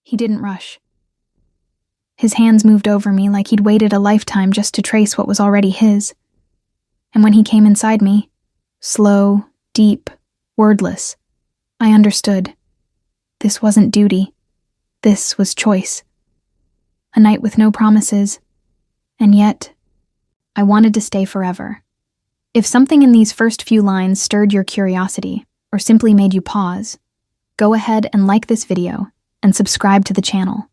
He didn't rush. His hands moved over me like he'd waited a lifetime just to trace what was already his. And when he came inside me, slow, deep, wordless, I understood. This wasn't duty. This was choice. A night with no promises. And yet, I wanted to stay forever. If something in these first few lines stirred your curiosity, or simply made you pause, go ahead and like this video and subscribe to the channel.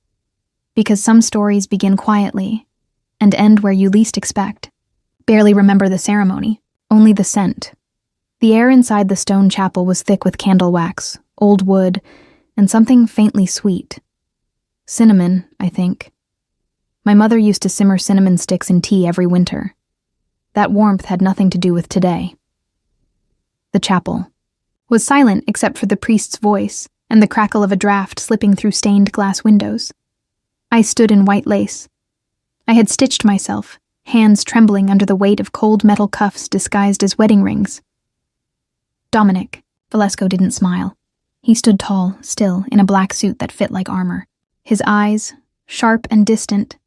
Because some stories begin quietly and end where you least expect. Barely remember the ceremony, only the scent. The air inside the stone chapel was thick with candle wax, old wood, and something faintly sweet. Cinnamon, I think. My mother used to simmer cinnamon sticks in tea every winter. That warmth had nothing to do with today. The chapel was silent except for the priest's voice and the crackle of a draft slipping through stained glass windows. I stood in white lace. I had stitched myself, hands trembling under the weight of cold metal cuffs disguised as wedding rings. Dominic, Velasco didn't smile. He stood tall, still, in a black suit that fit like armor. His eyes, sharp and distant,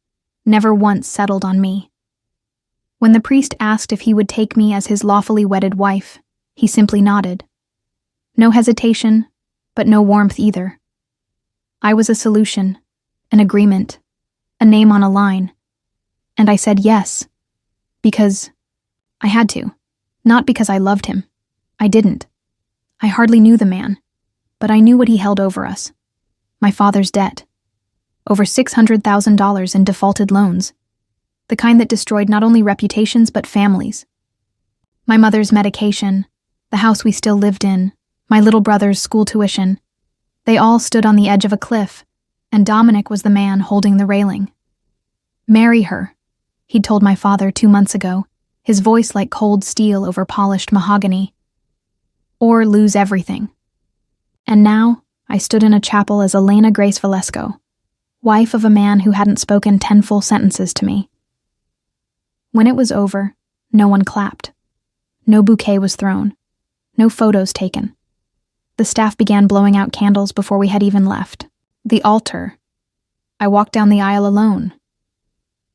never once settled on me. When the priest asked if he would take me as his lawfully wedded wife, he simply nodded. No hesitation, but no warmth either. I was a solution, an agreement, a name on a line, and I said yes, because I had to, not because I loved him. I didn't. I hardly knew the man, but I knew what he held over us. My father's debt. Over $600,000 in defaulted loans. The kind that destroyed not only reputations but families. My mother's medication, the house we still lived in, my little brother's school tuition. They all stood on the edge of a cliff, and Dominic was the man holding the railing. Marry her, he'd told my father 2 months ago, his voice like cold steel over polished mahogany. Or lose everything. And now, I stood in a chapel as Elena Grace Velasco, wife of a man who hadn't spoken 10 full sentences to me. When it was over, no one clapped. No bouquet was thrown. No photos taken. The staff began blowing out candles before we had even left. The altar. I walked down the aisle alone.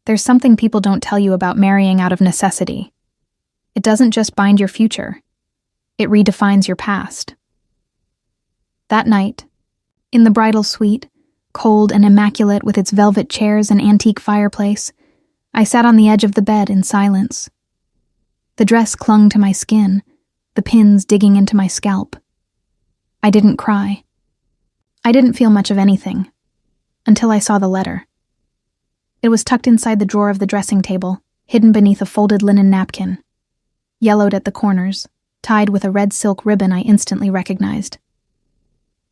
There's something people don't tell you about marrying out of necessity. It doesn't just bind your future. It redefines your past. That night, in the bridal suite, cold and immaculate with its velvet chairs and antique fireplace, I sat on the edge of the bed in silence. The dress clung to my skin, the pins digging into my scalp. I didn't cry. I didn't feel much of anything, until I saw the letter. It was tucked inside the drawer of the dressing table, hidden beneath a folded linen napkin. Yellowed at the corners, tied with a red silk ribbon I instantly recognized.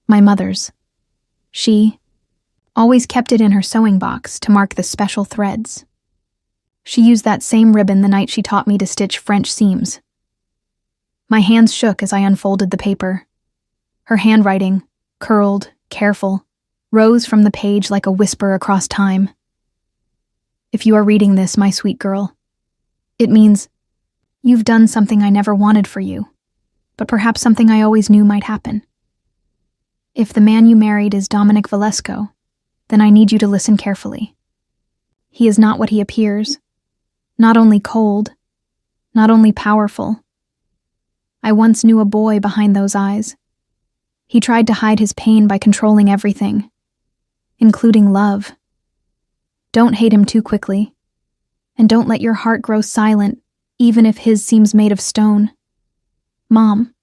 My mother's. She always kept it in her sewing box to mark the special threads. She used that same ribbon the night she taught me to stitch French seams. My hands shook as I unfolded the paper. Her handwriting, curled, careful, rose from the page like a whisper across time. If you are reading this, my sweet girl, it means you've done something I never wanted for you, but perhaps something I always knew might happen. If the man you married is Dominic Velasco, then I need you to listen carefully. He is not what he appears. Not only cold, not only powerful. I once knew a boy behind those eyes. He tried to hide his pain by controlling everything, including love. Don't hate him too quickly, and don't let your heart grow silent, even if his seems made of stone. Mom.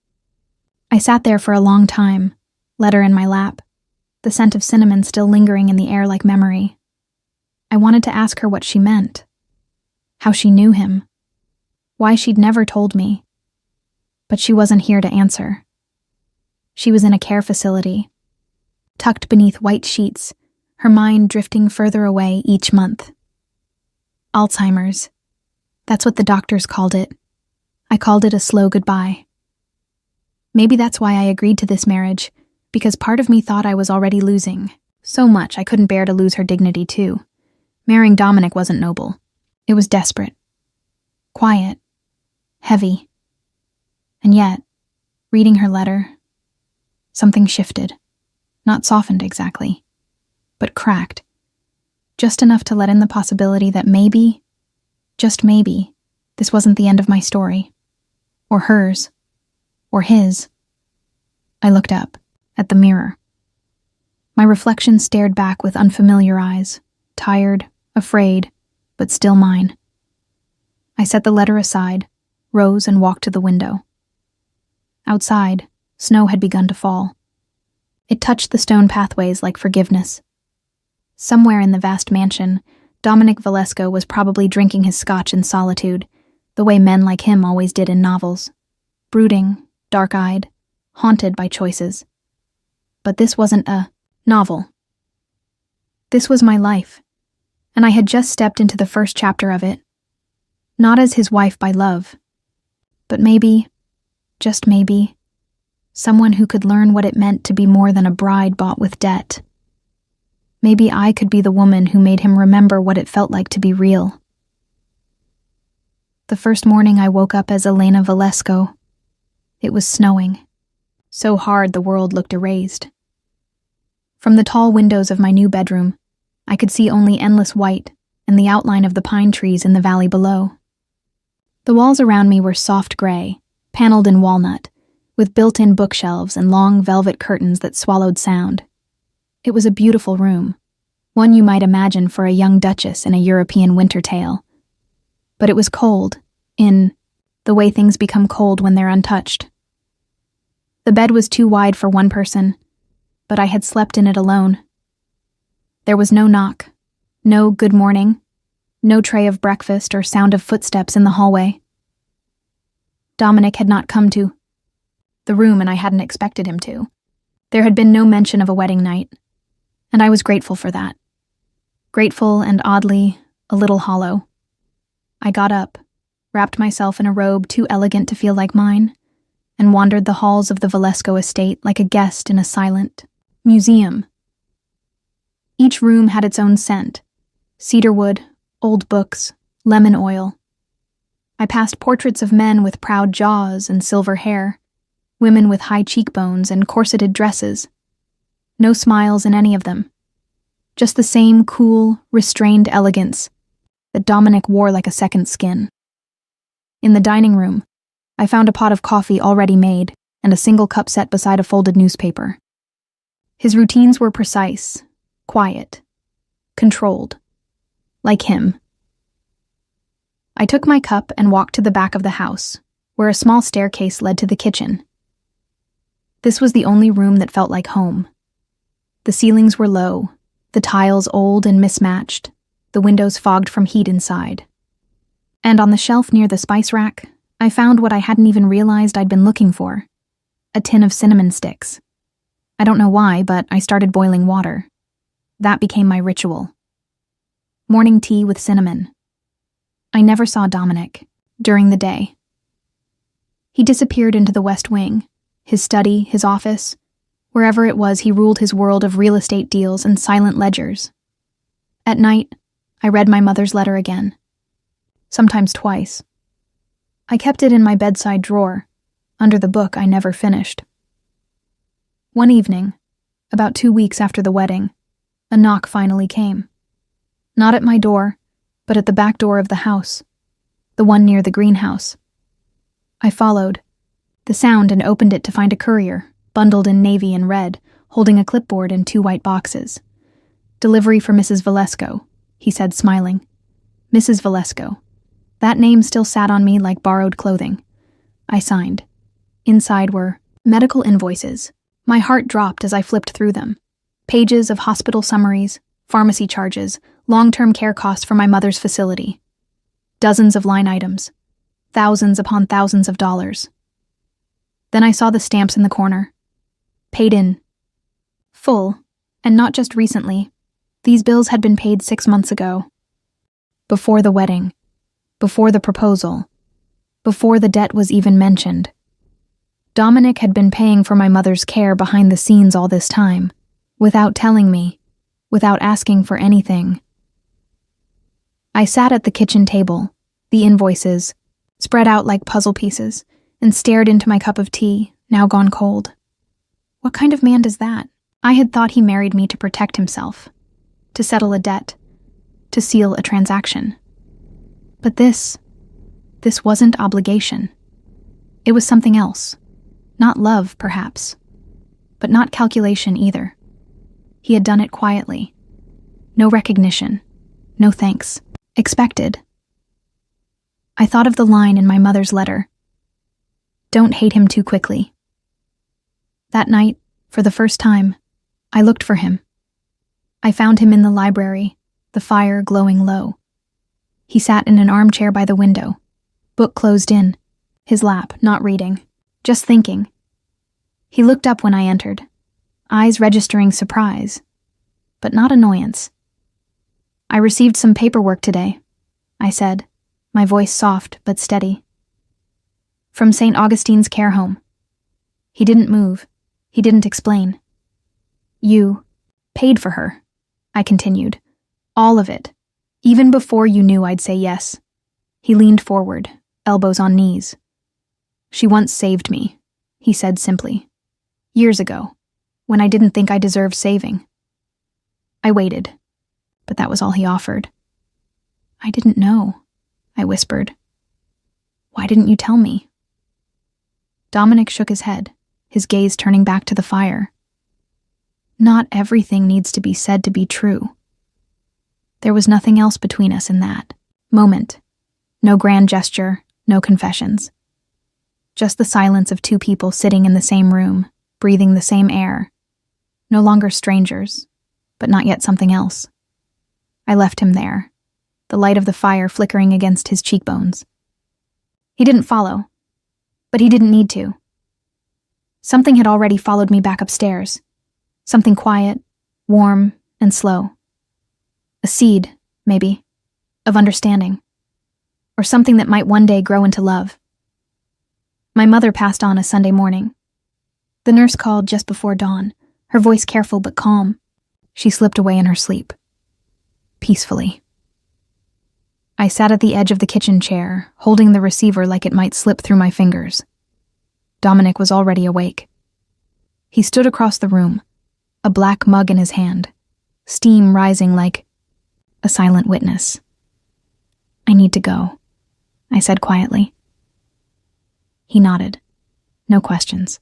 I sat there for a long time, letter in my lap, the scent of cinnamon still lingering in the air like memory. I wanted to ask her what she meant, how she knew him, why she'd never told me. But she wasn't here to answer. She was in a care facility, tucked beneath white sheets, her mind drifting further away each month. Alzheimer's. That's what the doctors called it. I called it a slow goodbye. Maybe that's why I agreed to this marriage, because part of me thought I was already losing. So much I couldn't bear to lose her dignity too. Marrying Dominic wasn't noble. It was desperate. Quiet. Heavy. And yet, reading her letter, something shifted. Not softened exactly. but cracked. Just enough to let in the possibility that maybe, just maybe, this wasn't the end of my story. Or hers. Or his. I looked up, at the mirror. My reflection stared back with unfamiliar eyes, tired, afraid, but still mine. I set the letter aside, rose and walked to the window. Outside, snow had begun to fall. It touched the stone pathways like forgiveness. Somewhere in the vast mansion, Dominic Valesco was probably drinking his scotch in solitude, the way men like him always did in novels. Brooding, dark-eyed, haunted by choices. But this wasn't a novel. This was my life, and I had just stepped into the first chapter of it. Not as his wife by love, but maybe, just maybe, someone who could learn what it meant to be more than a bride bought with debt. Maybe I could be the woman who made him remember what it felt like to be real. The first morning I woke up as Elena Valesco. It was snowing, so hard the world looked erased. From the tall windows of my new bedroom, I could see only endless white and the outline of the pine trees in the valley below. The walls around me were soft gray, paneled in walnut, with built-in bookshelves and long velvet curtains that swallowed sound. It was a beautiful room, one you might imagine for a young duchess in a European winter tale. But it was cold, in the way things become cold when they're untouched. The bed was too wide for one person, but I had slept in it alone. There was no knock, no good morning, no tray of breakfast or sound of footsteps in the hallway. Dominic had not come to the room, and I hadn't expected him to. There had been no mention of a wedding night, and I was grateful for that. Grateful and oddly, a little hollow. I got up, wrapped myself in a robe too elegant to feel like mine, and wandered the halls of the Valesco estate like a guest in a silent museum. Each room had its own scent: cedarwood, old books, lemon oil. I passed portraits of men with proud jaws and silver hair, women with high cheekbones and corseted dresses. No smiles in any of them. Just the same cool, restrained elegance that Dominic wore like a second skin. In the dining room, I found a pot of coffee already made and a single cup set beside a folded newspaper. His routines were precise, quiet, controlled, like him. I took my cup and walked to the back of the house, where a small staircase led to the kitchen. This was the only room that felt like home. The ceilings were low, the tiles old and mismatched, the windows fogged from heat inside. And on the shelf near the spice rack, I found what I hadn't even realized I'd been looking for: a tin of cinnamon sticks. I don't know why, but I started boiling water. That became my ritual. Morning tea with cinnamon. I never saw Dominic during the day. He disappeared into the West Wing, his study, his office. Wherever it was, he ruled his world of real estate deals and silent ledgers. At night, I read my mother's letter again. Sometimes twice. I kept it in my bedside drawer, under the book I never finished. One evening, about 2 weeks after the wedding, a knock finally came. Not at my door, but at the back door of the house, the one near the greenhouse. I followed the sound and opened it to find a courier, bundled in navy and red, holding a clipboard and 2 white boxes. "Delivery for Mrs. Valesco," he said, smiling. Mrs. Valesco. That name still sat on me like borrowed clothing. I signed. Inside were medical invoices. My heart dropped as I flipped through them. Pages of hospital summaries, pharmacy charges, long-term care costs for my mother's facility. Dozens of line items. Thousands upon thousands of dollars. Then I saw the stamps in the corner. Paid in full, and not just recently. These bills had been paid 6 months ago. Before the wedding. Before the proposal. Before the debt was even mentioned. Dominic had been paying for my mother's care behind the scenes all this time, without telling me, without asking for anything. I sat at the kitchen table, the invoices, spread out like puzzle pieces, and stared into my cup of tea, now gone cold. What kind of man does that? I had thought he married me to protect himself, to settle a debt, to seal a transaction. But this wasn't obligation. It was something else. Not love, perhaps, but not calculation either. He had done it quietly. No recognition, no thanks. Expected. I thought of the line in my mother's letter. Don't hate him too quickly. That night, for the first time, I looked for him. I found him in the library, the fire glowing low. He sat in an armchair by the window, book closed in, his lap, not reading, just thinking. He looked up when I entered, eyes registering surprise, but not annoyance. I received some paperwork today, I said, my voice soft but steady. From St. Augustine's care home. He didn't move. He didn't explain. You paid for her, I continued. All of it. Even before you knew I'd say yes. He leaned forward, elbows on knees. She once saved me, he said simply. Years ago, when I didn't think I deserved saving. I waited, but that was all he offered. I didn't know, I whispered. Why didn't you tell me? Dominic shook his head, his gaze turning back to the fire. Not everything needs to be said to be true. There was nothing else between us in that moment. No grand gesture, no confessions. Just the silence of two people sitting in the same room, breathing the same air. No longer strangers, but not yet something else. I left him there, the light of the fire flickering against his cheekbones. He didn't follow, but he didn't need to. Something had already followed me back upstairs. Something quiet, warm, and slow. A seed, maybe, of understanding. Or something that might one day grow into love. My mother passed on a Sunday morning. The nurse called just before dawn, her voice careful but calm. She slipped away in her sleep. Peacefully. I sat at the edge of the kitchen chair, holding the receiver like it might slip through my fingers. Dominic was already awake. He stood across the room, a black mug in his hand, steam rising like a silent witness. I need to go, I said quietly. He nodded. No questions.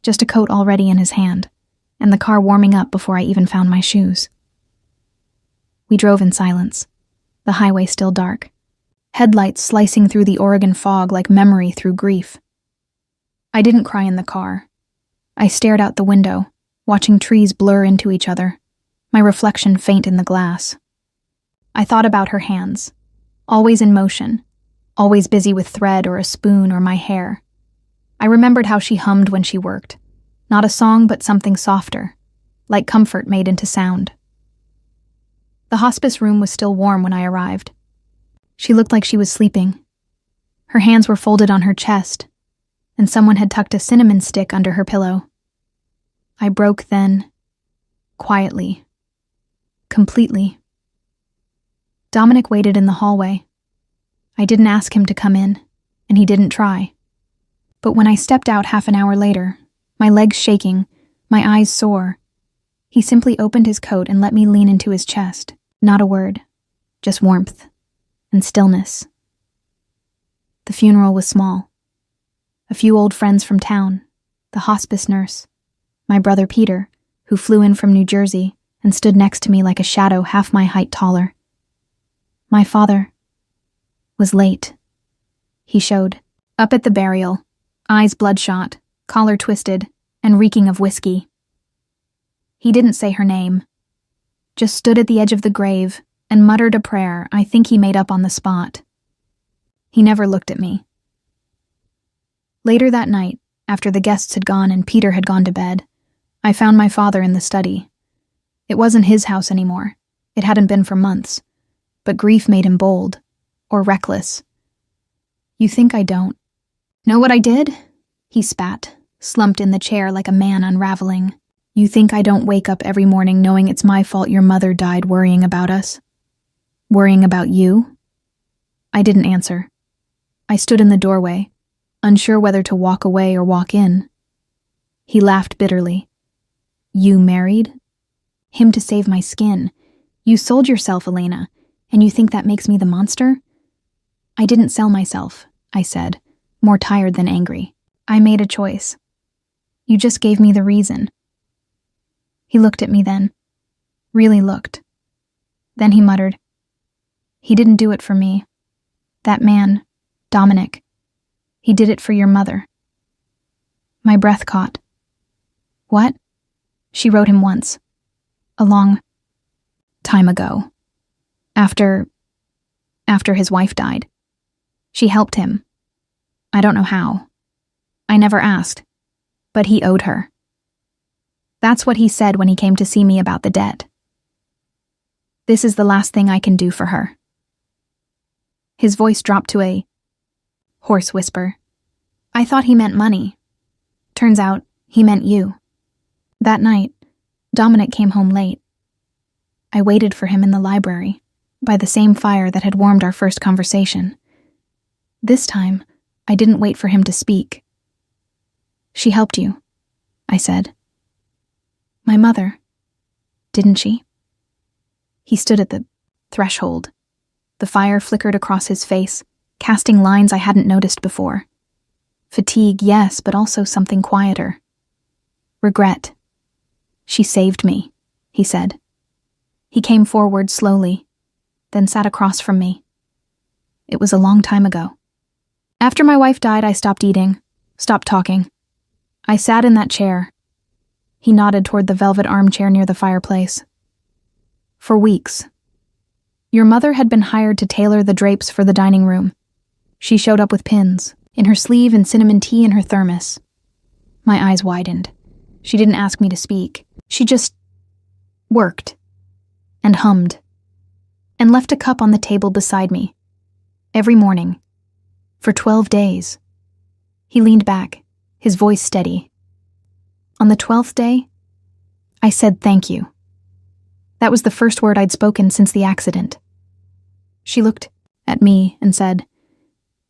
Just a coat already in his hand, and the car warming up before I even found my shoes. We drove in silence, the highway still dark, headlights slicing through the Oregon fog like memory through grief. I didn't cry in the car. I stared out the window, watching trees blur into each other, my reflection faint in the glass. I thought about her hands, always in motion, always busy with thread or a spoon or my hair. I remembered how she hummed when she worked, not a song but something softer, like comfort made into sound. The hospice room was still warm when I arrived. She looked like she was sleeping. Her hands were folded on her chest, and someone had tucked a cinnamon stick under her pillow. I broke then, quietly, completely. Dominic waited in the hallway. I didn't ask him to come in, and he didn't try. But when I stepped out half an hour later, my legs shaking, my eyes sore, he simply opened his coat and let me lean into his chest. Not a word, just warmth and stillness. The funeral was small. A few old friends from town, the hospice nurse, my brother Peter, who flew in from New Jersey and stood next to me like a shadow half my height taller. My father was late. He showed, up at the burial, eyes bloodshot, collar twisted, and reeking of whiskey. He didn't say her name, just stood at the edge of the grave and muttered a prayer I think he made up on the spot. He never looked at me. Later that night, after the guests had gone and Peter had gone to bed, I found my father in the study. It wasn't his house anymore. It hadn't been for months. But grief made him bold, or reckless. You think I don't know what I did? He spat, slumped in the chair like a man unraveling. You think I don't wake up every morning knowing it's my fault your mother died worrying about us? Worrying about you? I didn't answer. I stood in the doorway, unsure whether to walk away or walk in. He laughed bitterly. You married? Him to save my skin. You sold yourself, Elena, and you think that makes me the monster? I didn't sell myself, I said, more tired than angry. I made a choice. You just gave me the reason. He looked at me then. Really looked. Then he muttered, He didn't do it for me. That man, Dominic, he did it for your mother. My breath caught. What? She wrote him once. A long time ago. After his wife died. She helped him. I don't know how. I never asked. But he owed her. That's what he said when he came to see me about the debt. This is the last thing I can do for her. His voice dropped to a hoarse whisper. I thought he meant money. Turns out, he meant you. That night, Dominic came home late. I waited for him in the library, by the same fire that had warmed our first conversation. This time, I didn't wait for him to speak. She helped you, I said. My mother, didn't she? He stood at the threshold. The fire flickered across his face, casting lines I hadn't noticed before. Fatigue, yes, but also something quieter. Regret. She saved me, he said. He came forward slowly, then sat across from me. It was a long time ago. After my wife died, I stopped eating, stopped talking. I sat in that chair. He nodded toward the velvet armchair near the fireplace. For weeks. Your mother had been hired to tailor the drapes for the dining room. She showed up with pins, in her sleeve and cinnamon tea in her thermos. My eyes widened. She didn't ask me to speak. She just worked and hummed and left a cup on the table beside me. Every morning. For 12 days. He leaned back, his voice steady. On the 12th day, I said thank you. That was the first word I'd spoken since the accident. She looked at me and said,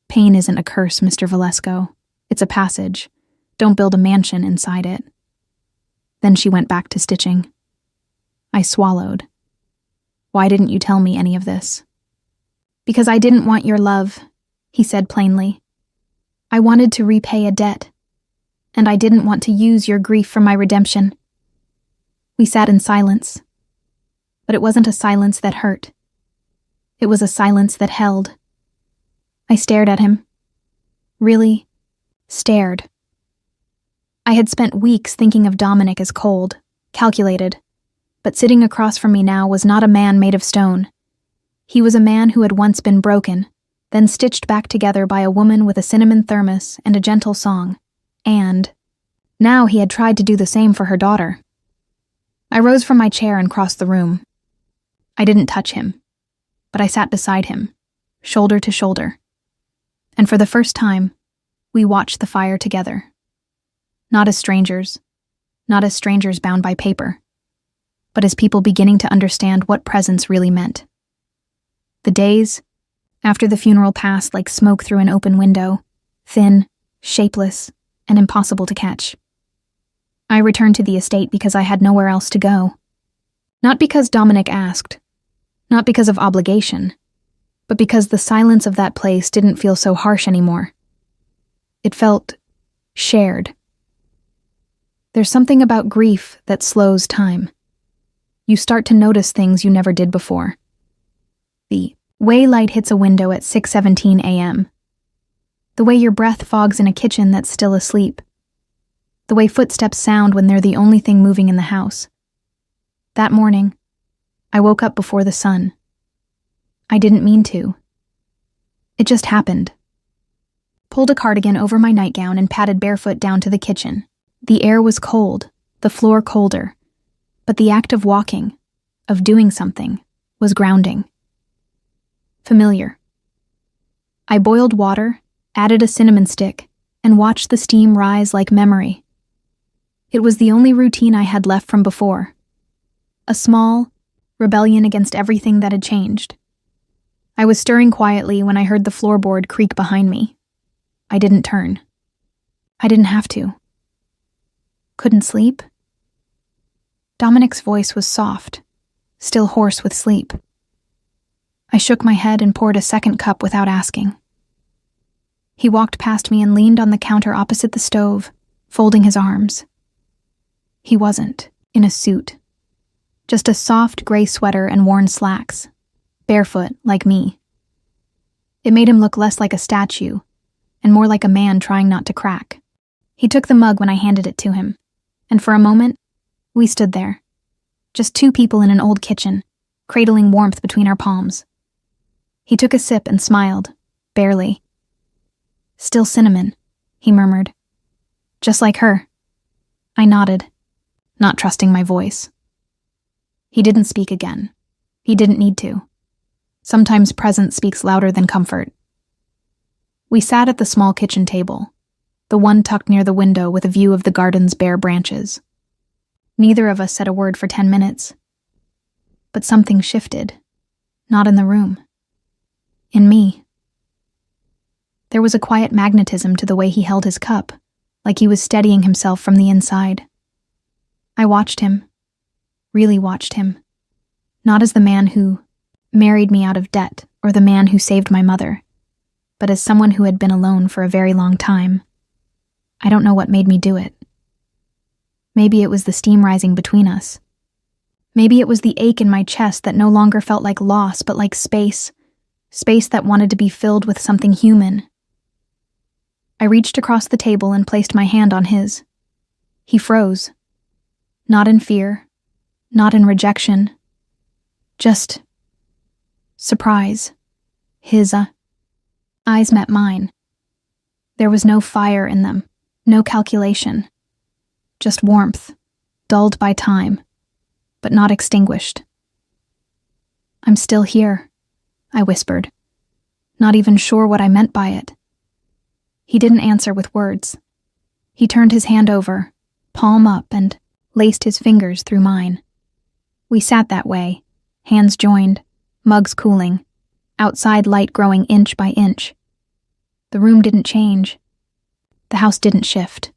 Pain isn't a curse, Mr. Valesco. It's a passage. Don't build a mansion inside it. Then she went back to stitching. I swallowed. Why didn't you tell me any of this? Because I didn't want your love, he said plainly. I wanted to repay a debt, and I didn't want to use your grief for my redemption. We sat in silence, but it wasn't a silence that hurt. It was a silence that held. I stared at him. Really stared. I had spent weeks thinking of Dominic as cold, calculated, but sitting across from me now was not a man made of stone. He was a man who had once been broken, then stitched back together by a woman with a cinnamon thermos and a gentle song, and now he had tried to do the same for her daughter. I rose from my chair and crossed the room. I didn't touch him, but I sat beside him, shoulder to shoulder. And for the first time, we watched the fire together. Not as strangers bound by paper, but as people beginning to understand what presence really meant. The days, after the funeral passed like smoke through an open window, thin, shapeless, and impossible to catch. I returned to the estate because I had nowhere else to go. Not because Dominic asked, not because of obligation, but because the silence of that place didn't feel so harsh anymore. It felt shared. There's something about grief that slows time. You start to notice things you never did before. The way light hits a window at 6:17 a.m. The way your breath fogs in a kitchen that's still asleep. The way footsteps sound when they're the only thing moving in the house. That morning, I woke up before the sun. I didn't mean to. It just happened. Pulled a cardigan over my nightgown and padded barefoot down to the kitchen. The air was cold, the floor colder, but the act of walking, of doing something, was grounding. Familiar. I boiled water, added a cinnamon stick, and watched the steam rise like memory. It was the only routine I had left from before. A small rebellion against everything that had changed. I was stirring quietly when I heard the floorboard creak behind me. I didn't turn. I didn't have to. Couldn't sleep? Dominic's voice was soft, still hoarse with sleep. I shook my head and poured a second cup without asking. He walked past me and leaned on the counter opposite the stove, folding his arms. He wasn't in a suit, just a soft gray sweater and worn slacks, barefoot like me. It made him look less like a statue and more like a man trying not to crack. He took the mug when I handed it to him, and for a moment, we stood there, just two people in an old kitchen, cradling warmth between our palms. He took a sip and smiled, barely. "Still cinnamon," he murmured. "Just like her." I nodded, not trusting my voice. He didn't speak again. He didn't need to. Sometimes presence speaks louder than comfort. We sat at the small kitchen table, the one tucked near the window with a view of the garden's bare branches. Neither of us said a word for 10 minutes. But something shifted, not in the room. In me. There was a quiet magnetism to the way he held his cup, like he was steadying himself from the inside. I watched him, really watched him, not as the man who married me out of debt or the man who saved my mother, but as someone who had been alone for a very long time. I don't know what made me do it. Maybe it was the steam rising between us. Maybe it was the ache in my chest that no longer felt like loss but like space that wanted to be filled with something human. I reached across the table and placed my hand on his. He froze. Not in fear, not in rejection, just surprise. His eyes met mine. There was no fire in them, no calculation, just warmth, dulled by time, but not extinguished. "I'm still here," I whispered, not even sure what I meant by it. He didn't answer with words. He turned his hand over, palm up, and laced his fingers through mine. We sat that way, hands joined, mugs cooling, outside light growing inch by inch. The room didn't change. The house didn't shift.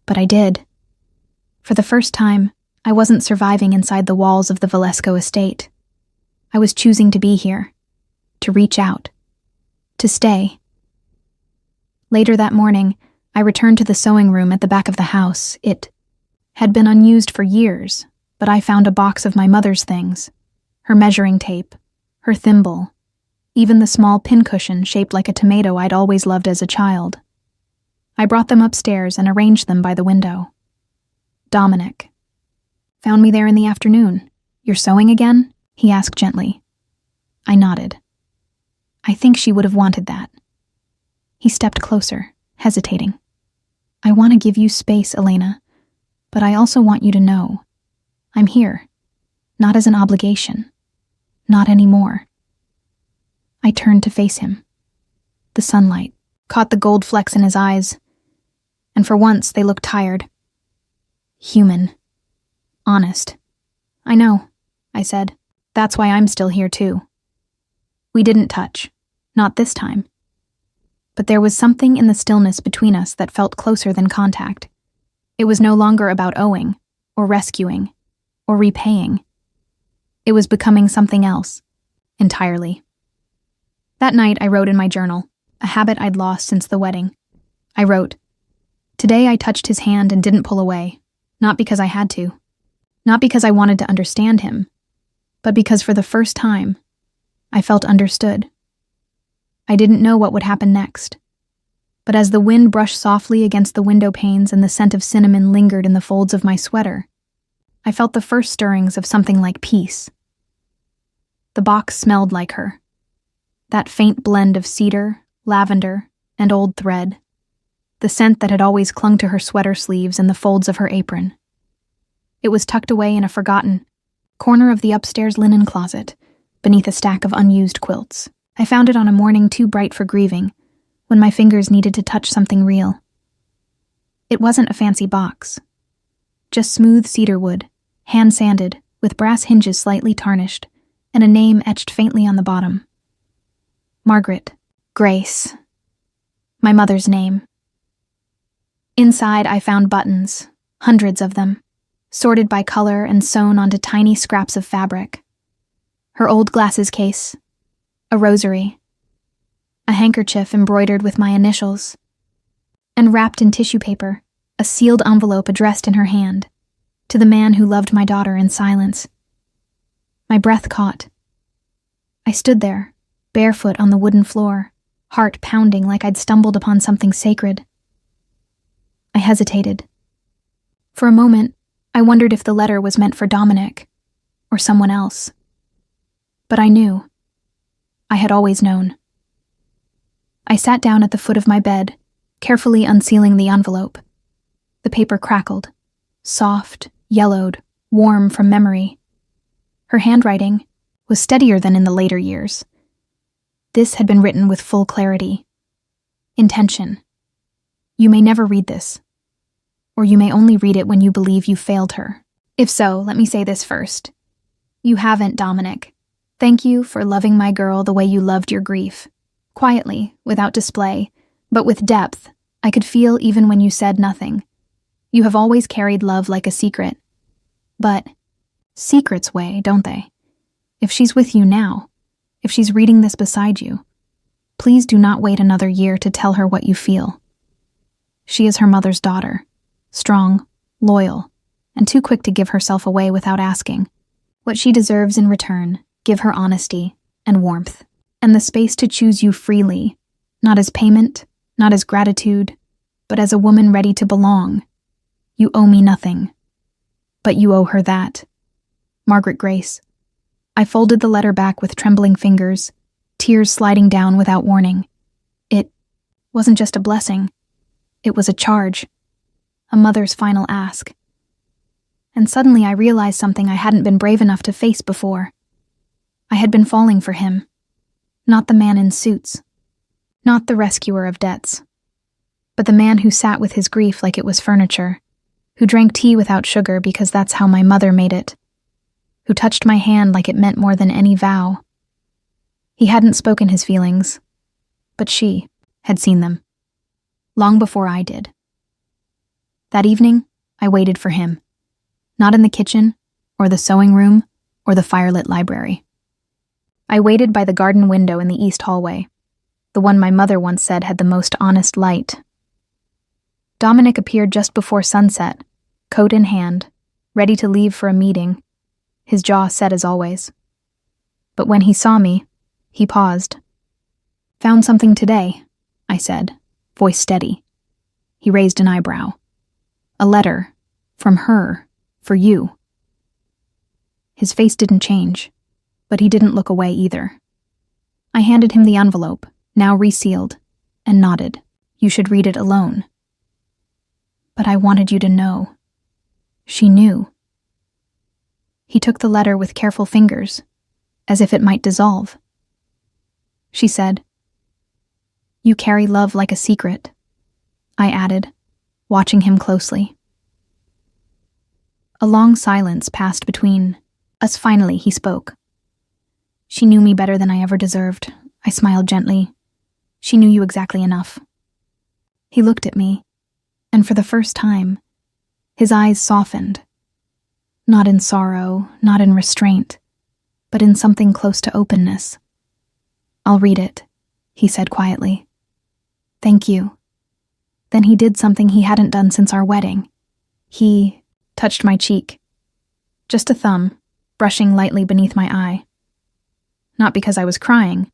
But I did. For the first time, I wasn't surviving inside the walls of the Valesco estate. I was choosing to be here, to reach out, to stay. Later that morning, I returned to the sewing room at the back of the house. It had been unused for years, but I found a box of my mother's things, her measuring tape, her thimble, even the small pincushion shaped like a tomato I'd always loved as a child. I brought them upstairs and arranged them by the window. Dominic found me there in the afternoon. "You're sewing again?" he asked gently. I nodded. I think she would have wanted that. He stepped closer, hesitating. "I want to give you space, Elena, but I also want you to know I'm here, not as an obligation, not anymore." I turned to face him. The sunlight caught the gold flecks in his eyes, and for once they looked tired. Human. Honest. "I know," I said. "That's why I'm still here too." We didn't touch. Not this time. But there was something in the stillness between us that felt closer than contact. It was no longer about owing, or rescuing, or repaying. It was becoming something else, entirely. That night I wrote in my journal, a habit I'd lost since the wedding. I wrote, "Today I touched his hand and didn't pull away, not because I had to, not because I wanted to understand him, but because for the first time, I felt understood." I didn't know what would happen next, but as the wind brushed softly against the window panes and the scent of cinnamon lingered in the folds of my sweater, I felt the first stirrings of something like peace. The box smelled like her, that faint blend of cedar, lavender, and old thread, the scent that had always clung to her sweater sleeves and the folds of her apron. It was tucked away in a forgotten corner of the upstairs linen closet, beneath a stack of unused quilts. I found it on a morning too bright for grieving, when my fingers needed to touch something real. It wasn't a fancy box. Just smooth cedar wood, hand-sanded, with brass hinges slightly tarnished, and a name etched faintly on the bottom. Margaret. Grace. My mother's name. Inside I found buttons, hundreds of them, sorted by color and sewn onto tiny scraps of fabric. Her old glasses case, a rosary, a handkerchief embroidered with my initials, and wrapped in tissue paper, a sealed envelope addressed in her hand, to the man who loved my daughter in silence. My breath caught. I stood there, barefoot on the wooden floor, heart pounding like I'd stumbled upon something sacred. I hesitated. For a moment, I wondered if the letter was meant for Dominic, or someone else. But I knew. I had always known. I sat down at the foot of my bed, carefully unsealing the envelope. The paper crackled, soft, yellowed, warm from memory. Her handwriting was steadier than in the later years. This had been written with full clarity. Intention. You may never read this, or you may only read it when you believe you failed her. If so, let me say this first. You haven't, Dominic. Thank you for loving my girl the way you loved your grief. Quietly, without display, but with depth. I could feel even when you said nothing. You have always carried love like a secret. But secrets weigh, don't they? If she's with you now, if she's reading this beside you, please do not wait another year to tell her what you feel. She is her mother's daughter, strong, loyal, and too quick to give herself away without asking. What she deserves in return, give her honesty and warmth, and the space to choose you freely, not as payment, not as gratitude, but as a woman ready to belong. You owe me nothing, but you owe her that. Margaret Grace. I folded the letter back with trembling fingers, tears sliding down without warning. It wasn't just a blessing. It was a charge, a mother's final ask. And suddenly I realized something I hadn't been brave enough to face before. I had been falling for him, not the man in suits, not the rescuer of debts, but the man who sat with his grief like it was furniture, who drank tea without sugar because that's how my mother made it, who touched my hand like it meant more than any vow. He hadn't spoken his feelings, but she had seen them, long before I did. That evening, I waited for him, not in the kitchen, or the sewing room, or the firelit library. I waited by the garden window in the east hallway, the one my mother once said had the most honest light. Dominic appeared just before sunset, coat in hand, ready to leave for a meeting, his jaw set as always. But when he saw me, he paused. "Found something today," I said, voice steady. He raised an eyebrow. "A letter, from her, for you." His face didn't change, but he didn't look away either. I handed him the envelope, now resealed, and nodded. "You should read it alone." "But I wanted you to know." She knew. He took the letter with careful fingers, as if it might dissolve. She said, "You carry love like a secret," I added, watching him closely. A long silence passed between us. Finally, he spoke. "She knew me better than I ever deserved," I smiled gently. "She knew you exactly enough." He looked at me, and for the first time, his eyes softened. Not in sorrow, not in restraint, but in something close to openness. "I'll read it," he said quietly. "Thank you." Then he did something he hadn't done since our wedding. He touched my cheek. Just a thumb, brushing lightly beneath my eye. Not because I was crying,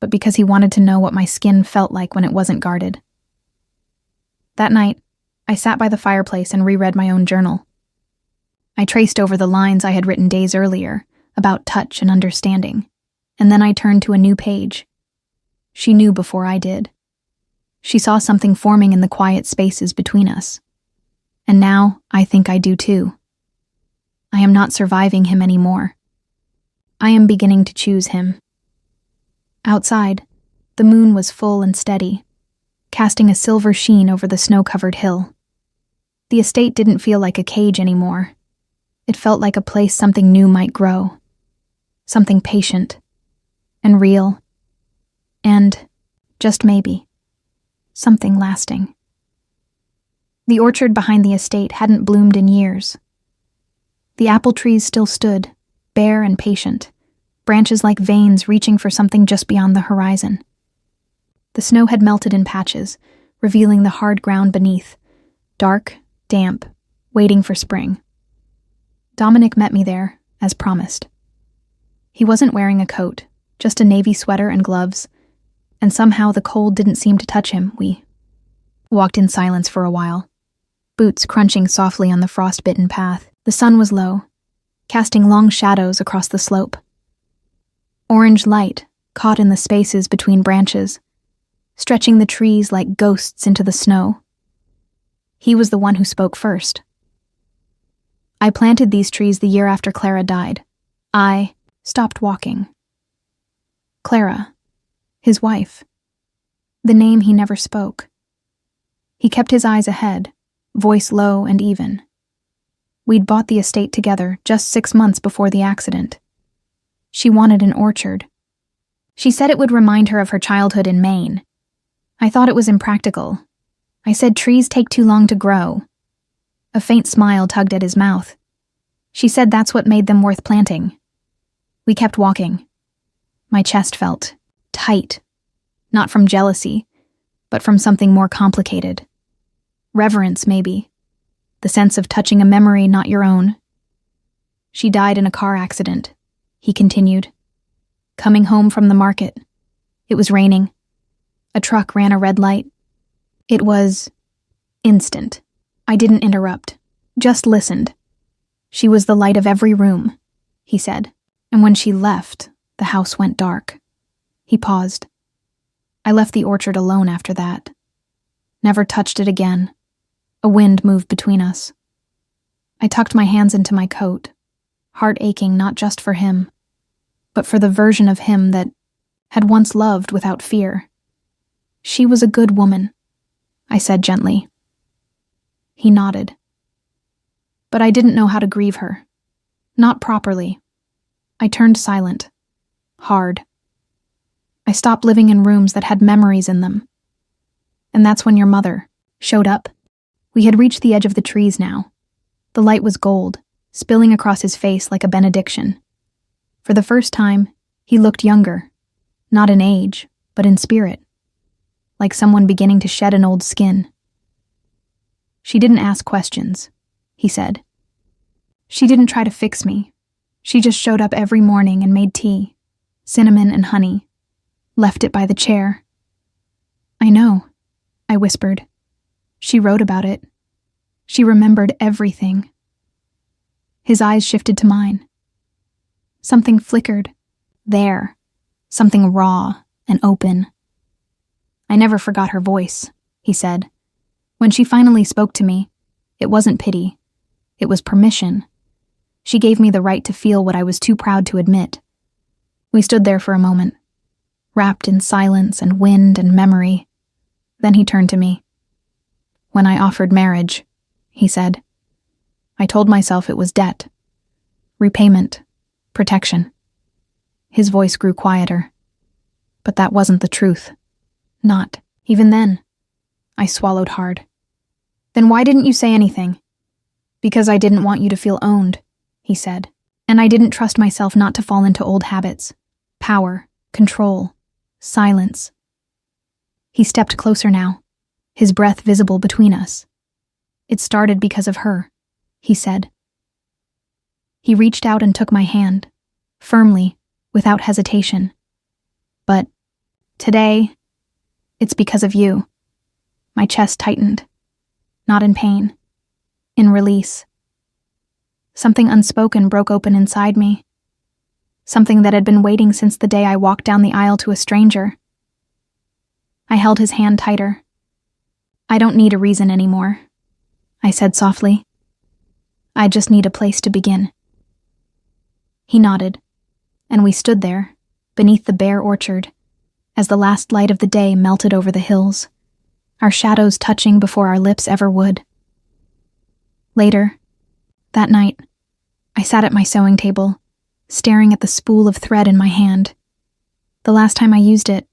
but because he wanted to know what my skin felt like when it wasn't guarded. That night, I sat by the fireplace and reread my own journal. I traced over the lines I had written days earlier, about touch and understanding, and then I turned to a new page. She knew before I did. She saw something forming in the quiet spaces between us. And now, I think I do too. I am not surviving him anymore. I am beginning to choose him. Outside, the moon was full and steady, casting a silver sheen over the snow-covered hill. The estate didn't feel like a cage anymore. It felt like a place something new might grow. Something patient, and real, and, just maybe, something lasting. The orchard behind the estate hadn't bloomed in years, The apple trees still stood, bare and patient, branches like veins reaching for something just beyond the horizon. The snow had melted in patches, revealing the hard ground beneath, dark, damp, waiting for spring. Dominic met me there, as promised. He wasn't wearing a coat, just a navy sweater and gloves, and somehow the cold didn't seem to touch him. We walked in silence for a while, boots crunching softly on the frost-bitten path. The sun was low, casting long shadows across the slope. Orange light caught in the spaces between branches, stretching the trees like ghosts into the snow. He was the one who spoke first. I planted these trees the year after Clara died. I stopped walking. Clara, his wife. The name he never spoke. He kept his eyes ahead, voice low and even. We'd bought the estate together just 6 months before the accident. She wanted an orchard. She said it would remind her of her childhood in Maine. I thought it was impractical. I said trees take too long to grow. A faint smile tugged at his mouth. She said that's what made them worth planting. We kept walking. My chest felt tight, not from jealousy, but from something more complicated. Reverence, maybe. The sense of touching a memory not your own. She died in a car accident, he continued. Coming home from the market. It was raining. A truck ran a red light. It was instant. I didn't interrupt, just listened. She was the light of every room, he said, and when she left, the house went dark. He paused. I left the orchard alone after that. Never touched it again. A wind moved between us. I tucked my hands into my coat, heart aching not just for him, but for the version of him that had once loved without fear. She was a good woman, I said gently. He nodded. But I didn't know how to grieve her. Not properly. I turned silent. Hard. I stopped living in rooms that had memories in them. And that's when your mother showed up. We had reached the edge of the trees now. The light was gold, spilling across his face like a benediction. For the first time, he looked younger, not in age, but in spirit, like someone beginning to shed an old skin. She didn't ask questions, he said. She didn't try to fix me. She just showed up every morning and made tea, cinnamon and honey, left it by the chair. I know, I whispered. She wrote about it. She remembered everything. His eyes shifted to mine. Something flickered. There. Something raw and open. I never forgot her voice, he said. When she finally spoke to me, it wasn't pity. It was permission. She gave me the right to feel what I was too proud to admit. We stood there for a moment, wrapped in silence and wind and memory. Then he turned to me. When I offered marriage, he said, I told myself it was debt, repayment, protection. His voice grew quieter. But that wasn't the truth. Not even then. I swallowed hard. Then why didn't you say anything? Because I didn't want you to feel owned, he said, and I didn't trust myself not to fall into old habits. Power, control, silence. He stepped closer now, his breath visible between us. It started because of her, he said. He reached out and took my hand, firmly, without hesitation. But today, it's because of you. My chest tightened, not in pain, in release. Something unspoken broke open inside me. Something that had been waiting since the day I walked down the aisle to a stranger. I held his hand tighter. I don't need a reason anymore, I said softly. I just need a place to begin. He nodded, and we stood there, beneath the bare orchard, as the last light of the day melted over the hills, our shadows touching before our lips ever would. Later, that night, I sat at my sewing table, staring at the spool of thread in my hand. The last time I used it,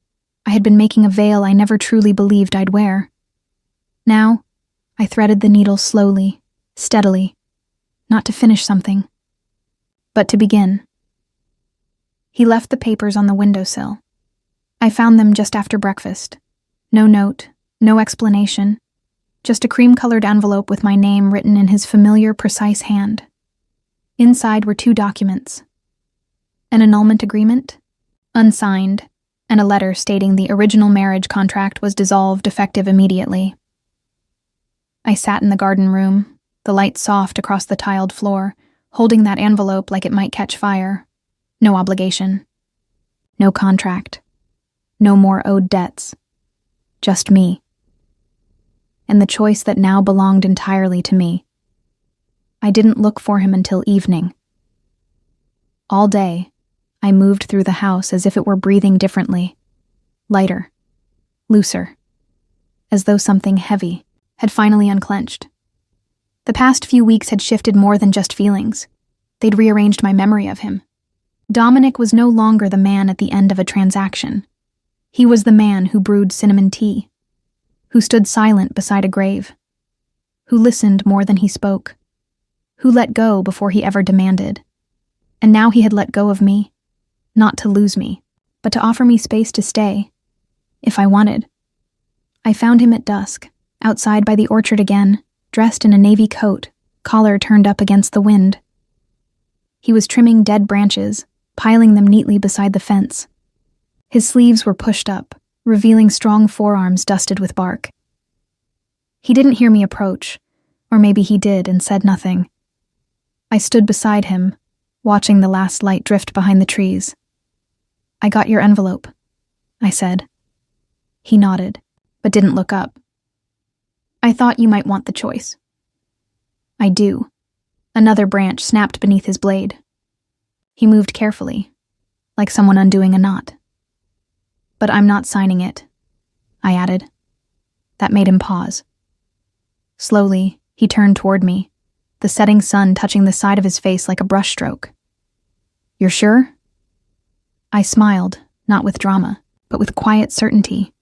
I had been making a veil I never truly believed I'd wear. Now, I threaded the needle slowly, steadily, not to finish something, but to begin. He left the papers on the windowsill. I found them just after breakfast. No note, no explanation, just a cream-colored envelope with my name written in his familiar, precise hand. Inside were 2 documents: an annulment agreement, unsigned, and a letter stating the original marriage contract was dissolved effective immediately. I sat in the garden room, the light soft across the tiled floor, holding that envelope like it might catch fire. No obligation. No contract. No more owed debts. Just me. And the choice that now belonged entirely to me. I didn't look for him until evening. All day, I moved through the house as if it were breathing differently. Lighter. Looser. As though something heavy had finally unclenched. The past few weeks had shifted more than just feelings. They'd rearranged my memory of him. Dominic was no longer the man at the end of a transaction. He was the man who brewed cinnamon tea, who stood silent beside a grave, who listened more than he spoke, who let go before he ever demanded. And now he had let go of me, not to lose me, but to offer me space to stay, if I wanted. I found him at dusk, outside by the orchard again, dressed in a navy coat, collar turned up against the wind. He was trimming dead branches, piling them neatly beside the fence. His sleeves were pushed up, revealing strong forearms dusted with bark. He didn't hear me approach, or maybe he did and said nothing. I stood beside him, watching the last light drift behind the trees. "I got your envelope," I said. He nodded, but didn't look up. "I thought you might want the choice." "I do." Another branch snapped beneath his blade. He moved carefully, like someone undoing a knot. "But I'm not signing it," I added. That made him pause. Slowly, he turned toward me, the setting sun touching the side of his face like a brushstroke. "You're sure?" I smiled, not with drama, but with quiet certainty.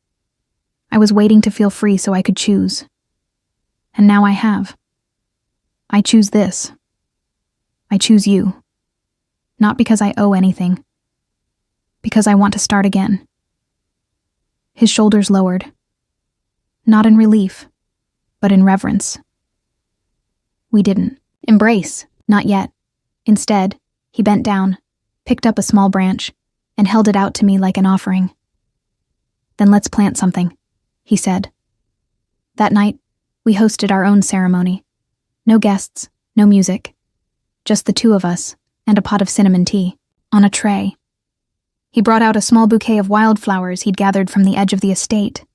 I was waiting to feel free so I could choose. And now I have. I choose this. I choose you. Not because I owe anything. Because I want to start again. His shoulders lowered. Not in relief, but in reverence. We didn't embrace, not yet. Instead, he bent down, picked up a small branch, and held it out to me like an offering. "Then let's plant something," he said. That night, we hosted our own ceremony. No guests, no music. Just the 2 of us, and a pot of cinnamon tea, on a tray. He brought out a small bouquet of wildflowers he'd gathered from the edge of the estate.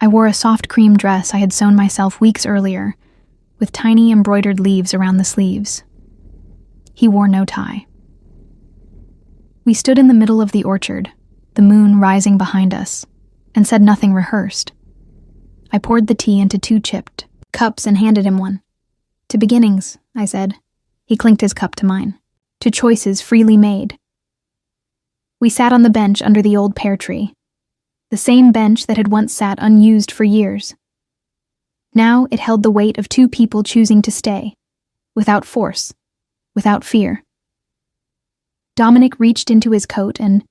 I wore a soft cream dress I had sewn myself weeks earlier, with tiny embroidered leaves around the sleeves. He wore no tie. We stood in the middle of the orchard, the moon rising behind us, and said nothing rehearsed. I poured the tea into 2 chipped cups and handed him one. "To beginnings," I said. He clinked his cup to mine. "To choices freely made." We sat on the bench under the old pear tree, the same bench that had once sat unused for years. Now it held the weight of 2 people choosing to stay, without force, without fear. Dominic reached into his coat and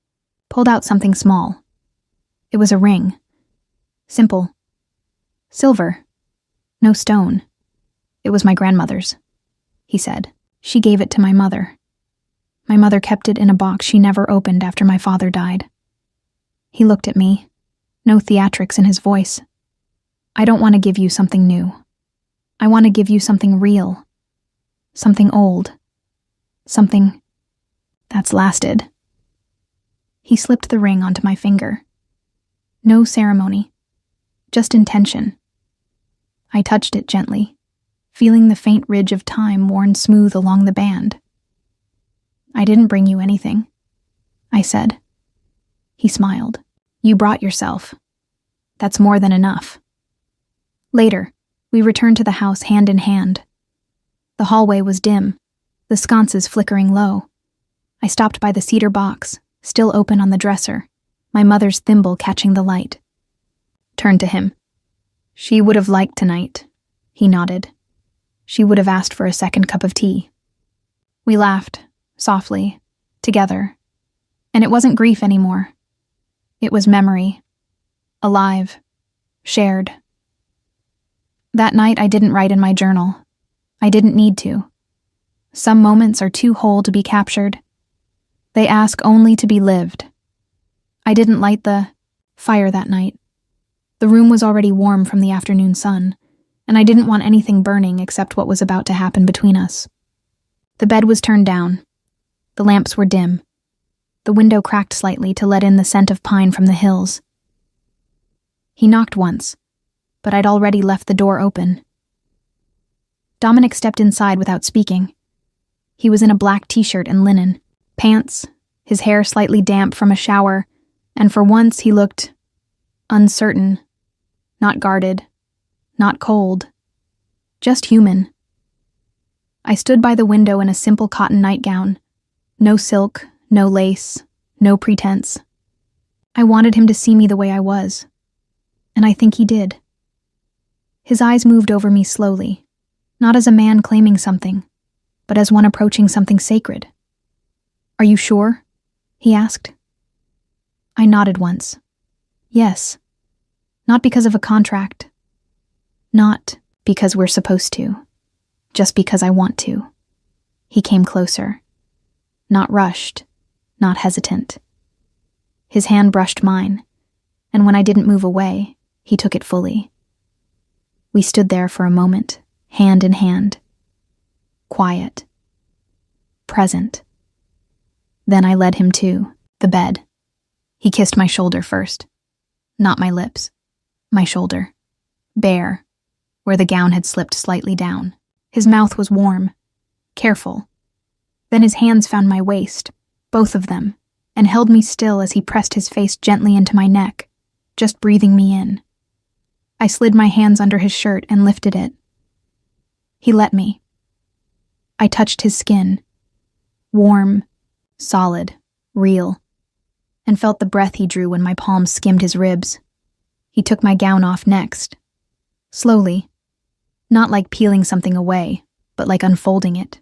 pulled out something small. It was a ring. Simple. Silver. No stone. "It was my grandmother's," he said. "She gave it to my mother. My mother kept it in a box she never opened after my father died." He looked at me, no theatrics in his voice. "I don't want to give you something new. I want to give you something real. Something old. Something that's lasted." He slipped the ring onto my finger. No ceremony. Just intention. I touched it gently, feeling the faint ridge of time worn smooth along the band. "I didn't bring you anything," I said. He smiled. "You brought yourself. That's more than enough." Later, we returned to the house hand in hand. The hallway was dim, the sconces flickering low. I stopped by the cedar box, still open on the dresser, my mother's thimble catching the light. Turned to him. "She would have liked tonight," he nodded. she would have asked for a second cup of tea. We laughed, softly, together, and it wasn't grief anymore. It was memory, alive, shared. That night I didn't write in my journal. I didn't need to. Some moments are too whole to be captured. They ask only to be lived. I didn't light the fire that night. The room was already warm from the afternoon sun, and I didn't want anything burning except what was about to happen between us. The bed was turned down. The lamps were dim. The window cracked slightly to let in the scent of pine from the hills. He knocked once, but I'd already left the door open. Dominic stepped inside without speaking. He was in a black t-shirt and linen, pants, his hair slightly damp from a shower, and for once he looked uncertain, not guarded, not cold, just human. I stood by the window in a simple cotton nightgown. No silk, no lace, no pretense. I wanted him to see me the way I was, and I think he did. His eyes moved over me slowly, not as a man claiming something, but as one approaching something sacred. "Are you sure?" he asked. I nodded once. Yes. Not because of a contract. Not because we're supposed to. Just because I want to. He came closer. Not rushed, not hesitant. His hand brushed mine, and when I didn't move away, he took it fully. We stood there for a moment, hand in hand. Quiet. Present. Then I led him to the bed. He kissed my shoulder first. Not my lips. My shoulder. Bare, where the gown had slipped slightly down. His mouth was warm, careful. Then his hands found my waist, both of them, and held me still as he pressed his face gently into my neck, just breathing me in. I slid my hands under his shirt and lifted it. He let me. I touched his skin, warm, solid, real, and felt the breath he drew when my palms skimmed his ribs. He took my gown off next, slowly, not like peeling something away, but like unfolding it.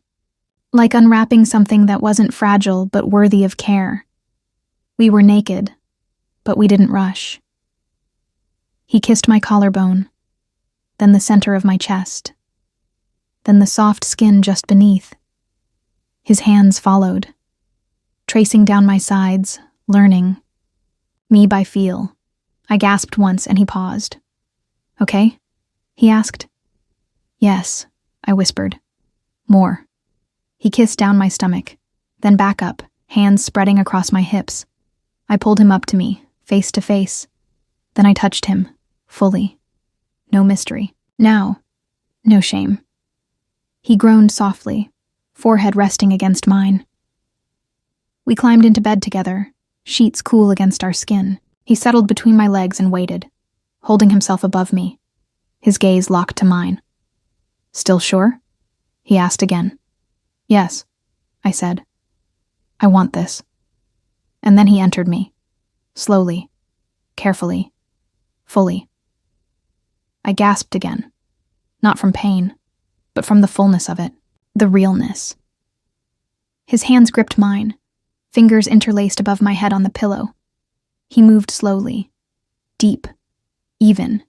Like unwrapping something that wasn't fragile but worthy of care. We were naked, but we didn't rush. He kissed my collarbone, then the center of my chest, then the soft skin just beneath. His hands followed, tracing down my sides, learning. Me by feel. I gasped once and he paused. "Okay?" he asked. "Yes," I whispered. "More." He kissed down my stomach, then back up, hands spreading across my hips. I pulled him up to me, face to face. Then I touched him, fully. No mystery. Now, no shame. He groaned softly, forehead resting against mine. We climbed into bed together, sheets cool against our skin. He settled between my legs and waited, holding himself above me, his gaze locked to mine. "Still sure?" he asked again. "Yes," I said. "I want this." And then he entered me, slowly, carefully, fully. I gasped again, not from pain, but from the fullness of it, the realness. His hands gripped mine, fingers interlaced above my head on the pillow. He moved slowly, deep, even.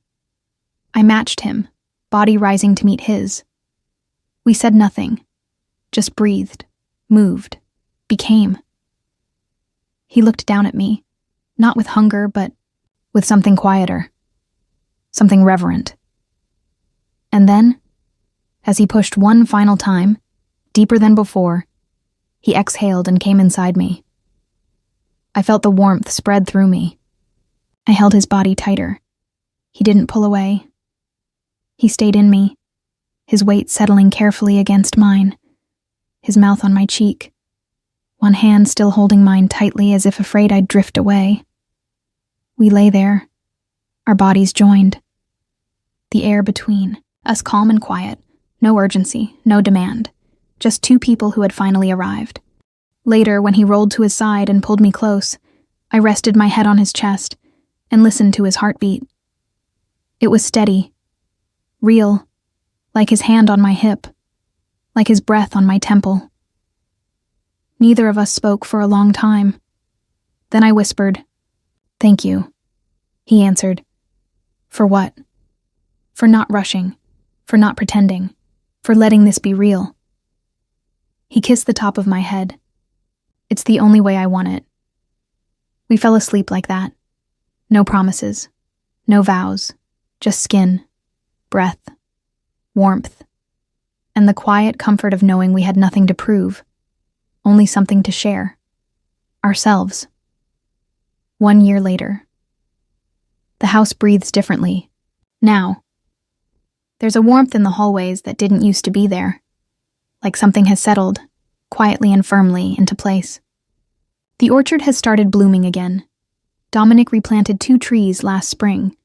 I matched him, body rising to meet his. We said nothing, just breathed, moved, became. He looked down at me, not with hunger, but with something quieter, something reverent. And then, as he pushed one final time, deeper than before, he exhaled and came inside me. I felt the warmth spread through me. I held his body tighter. He didn't pull away. He stayed in me, his weight settling carefully against mine, his mouth on my cheek, one hand still holding mine tightly as if afraid I'd drift away. We lay there, our bodies joined. The air between, us calm and quiet, no urgency, no demand, just two people who had finally arrived. Later, when he rolled to his side and pulled me close, I rested my head on his chest and listened to his heartbeat. It was steady, real, like his hand on my hip, like his breath on my temple. Neither of us spoke for a long time. Then I whispered, "Thank you." He answered, "For what?" "For not rushing, for not pretending, for letting this be real." He kissed the top of my head. "It's the only way I want it." We fell asleep like that. No promises, no vows, just skin, breath, warmth, and the quiet comfort of knowing we had nothing to prove, only something to share. Ourselves. 1 year later. The house breathes differently. Now. There's a warmth in the hallways that didn't used to be there, like something has settled, quietly and firmly, into place. The orchard has started blooming again. Dominic replanted 2 trees last spring.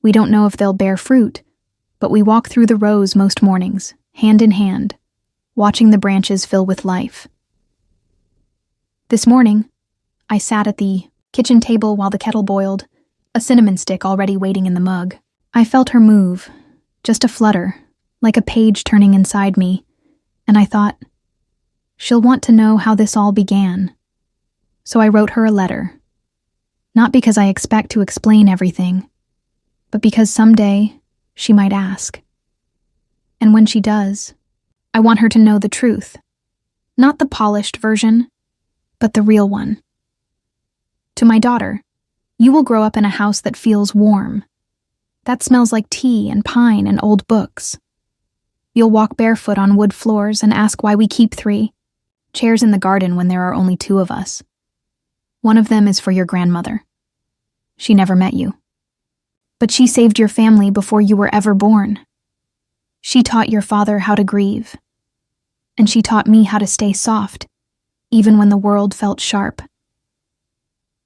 We don't know if they'll bear fruit, but we walk through the rows most mornings, hand in hand, watching the branches fill with life. This morning, I sat at the kitchen table while the kettle boiled, a cinnamon stick already waiting in the mug. I felt her move, just a flutter, like a page turning inside me, and I thought, she'll want to know how this all began. So I wrote her a letter. Not because I expect to explain everything, but because someday she might ask. And when she does, I want her to know the truth. Not the polished version, but the real one. To my daughter, you will grow up in a house that feels warm, that smells like tea and pine and old books. You'll walk barefoot on wood floors and ask why we keep 3 chairs in the garden when there are only 2 of us. One of them is for your grandmother. She never met you. But she saved your family before you were ever born. She taught your father how to grieve. And she taught me how to stay soft, even when the world felt sharp.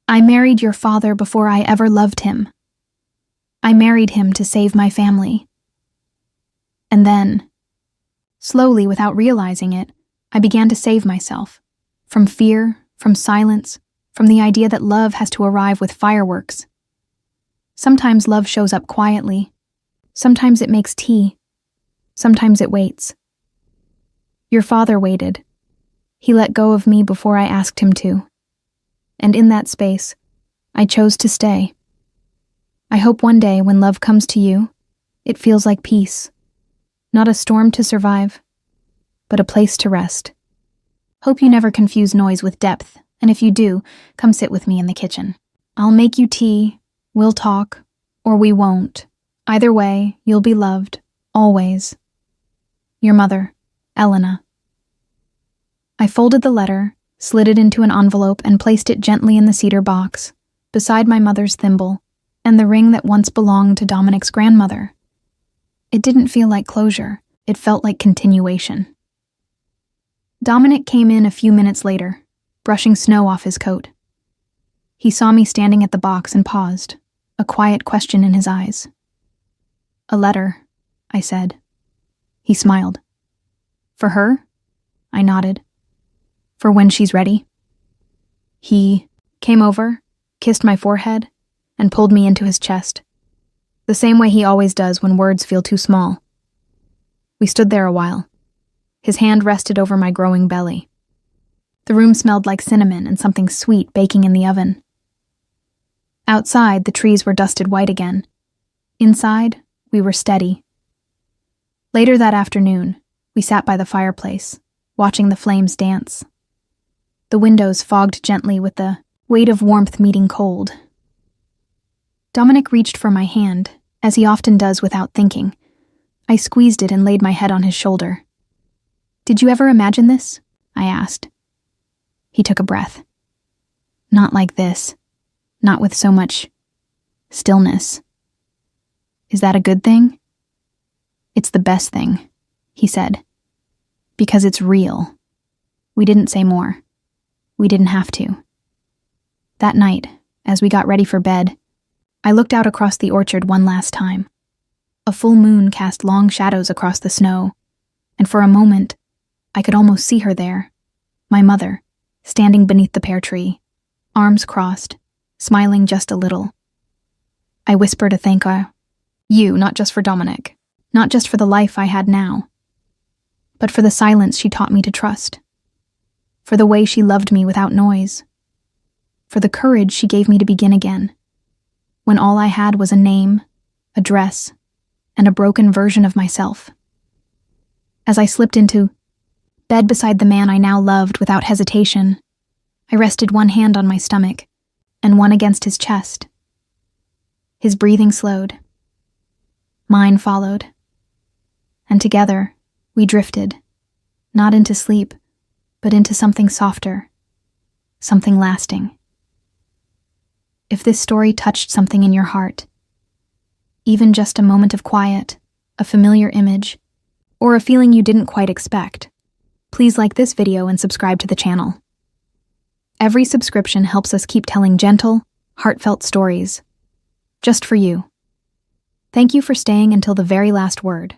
I married your father before I ever loved him. I married him to save my family. And then, slowly without realizing it, I began to save myself. From fear, from silence, from the idea that love has to arrive with fireworks. Sometimes love shows up quietly. Sometimes it makes tea. Sometimes it waits. Your father waited. He let go of me before I asked him to. And in that space, I chose to stay. I hope one day when love comes to you, it feels like peace. Not a storm to survive, but a place to rest. Hope you never confuse noise with depth, and if you do, come sit with me in the kitchen. I'll make you tea, we'll talk, or we won't. Either way, you'll be loved, always. Your mother, Elena. I folded the letter, slid it into an envelope, and placed it gently in the cedar box, beside my mother's thimble, and the ring that once belonged to Dominic's grandmother. It didn't feel like closure, it felt like continuation. Dominic came in a few minutes later, brushing snow off his coat. He saw me standing at the box and paused, a quiet question in his eyes. "A letter," I said. He smiled. "For her?" I nodded. "For when she's ready?" He came over, kissed my forehead, and pulled me into his chest, the same way he always does when words feel too small. We stood there a while. His hand rested over my growing belly. The room smelled like cinnamon and something sweet baking in the oven. Outside, the trees were dusted white again. Inside, we were steady. Later that afternoon, we sat by the fireplace, watching the flames dance. The windows fogged gently with the weight of warmth meeting cold. Dominic reached for my hand, as he often does without thinking. I squeezed it and laid my head on his shoulder. "Did you ever imagine this?" I asked. He took a breath. "Not like this. Not with so much stillness." "Is that a good thing?" "It's the best thing," he said. "Because it's real." We didn't say more. We didn't have to. That night, as we got ready for bed, I looked out across the orchard one last time. A full moon cast long shadows across the snow, and for a moment, I could almost see her there, my mother, standing beneath the pear tree, arms crossed, smiling just a little. I whispered a thank you, not just for Dominic, Not just for the life I had now, but for the silence she taught me to trust, for the way she loved me without noise, for the courage she gave me to begin again, when all I had was a name, a dress, and a broken version of myself. As I slipped into bed beside the man I now loved without hesitation, I rested one hand on my stomach and one against his chest. His breathing slowed. Mine followed. And together, we drifted, not into sleep, but into something softer, something lasting. If this story touched something in your heart, even just a moment of quiet, a familiar image, or a feeling you didn't quite expect, please like this video and subscribe to the channel. Every subscription helps us keep telling gentle, heartfelt stories, just for you. Thank you for staying until the very last word.